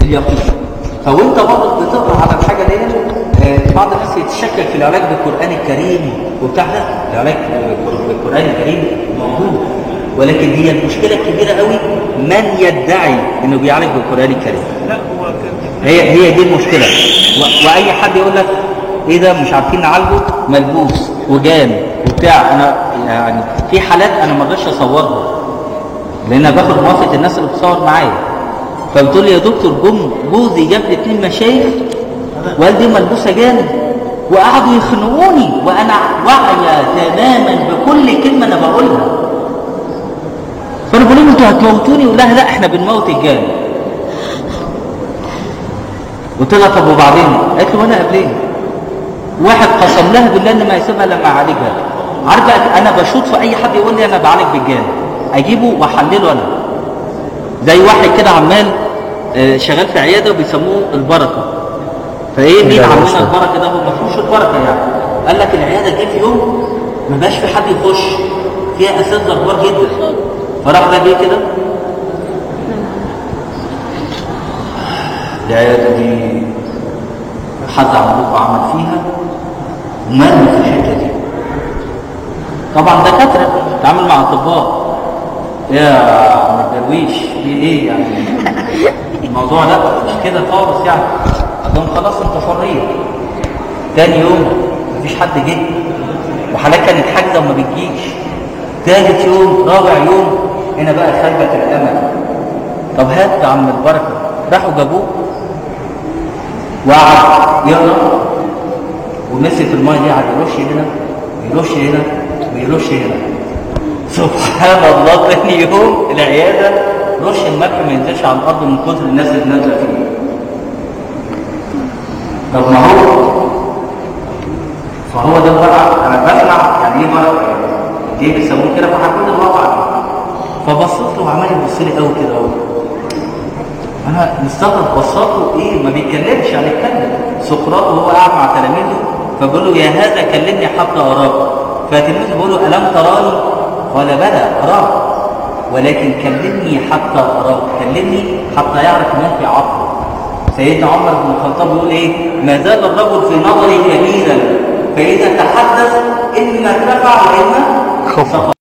اليقين. فوانت برضه بتقرا على الحاجه دي، بعض الناس يتشكك في العلاج بالقران الكريم وبتاع. ده العلاج بالقران الكريم موجود، ولكن هي المشكله الكبيره قوي من يدعي انه بيعالج بالقران الكريم. لا هو كان هي دي المشكله. واي حد يقول لك ايه ده مش عارفين نعالجه، ملبوس وجان وبتاع. انا يعني في حالات انا ما اقدرش اصورها لان انا باخد موافقه الناس اللي بتصور معايا. فبتقول لي يا دكتور جوزي جاب لي 2 مشايخ والدي ملبوسه جان وقعدوا يخنقوني وانا واعيه تماما بكل كلمه انا بقولها. فانا بقول لهم انتوا هتموتوني؟ يقول لها لا احنا بنموت الجان. قلت لها طب وبعدين؟ قالت له وانا قبلين واحد قسم لها بالله ان ما يسيبها لما اعالجها. عارفه انا بشوط في اي حد يقول لي انا بعالج بالجان، اجيبه واحلله انا. زي واحد كده عمال شغال في عياده وبيسموه البركه. فايه مين عملنا البركه ده؟ هو ما فيهوش البركه يعني. قال لك العياده جه في يوم ما بقاش في حد يخش، فيها اساتذه كبار جدا. فراح ده جه كده، العياده دي حد عملوه وعمل فيها ومرمي في الحته دي. طبعا دكاتره تعامل مع اطباء. يا عم الدرويش في ايه يعني؟ الموضوع لا مش كده خالص يعني. اظن خلاص انت حريه. تاني يوم مفيش حد جه وحالات كانت حاجزه وما بتجيش. ثالث يوم، رابع يوم، هنا بقى خيبه الامل. طب هات يا عم البركه. راحوا جابوه وقعد يقرا ومسك المايه دي، قعد يرش هنا ويرش هنا ويرش هنا. سبحان الله، ثاني يوم العياده رش المكر ما ينزلش على الارض من كتر الناس اللي نازله فيه. طب ما هو فهو ده بقى انا بسمع يعني ايه بقى ليه بيسموه كده، فهكون الواقع. فبصيت له وعمال يبص لي قوي كده قوي. انا مستغرب بصاته ايه، ما بيتكلمش يعني. يتكلم سقراط وهو قاعد مع تلاميذه، فبقول له يا هذا كلمني حتى اراك. فتلميذه بيقول له الم تراني؟ قال بلى اراك ولكن كلمني حتى اراك، كلمني حتى يعرف ما في عقله. سيدنا عمر بن الخطاب يقول ايه؟ ما زال الرجل في نظري كبيرا فاذا تحدث اما ارتفع واما خفض.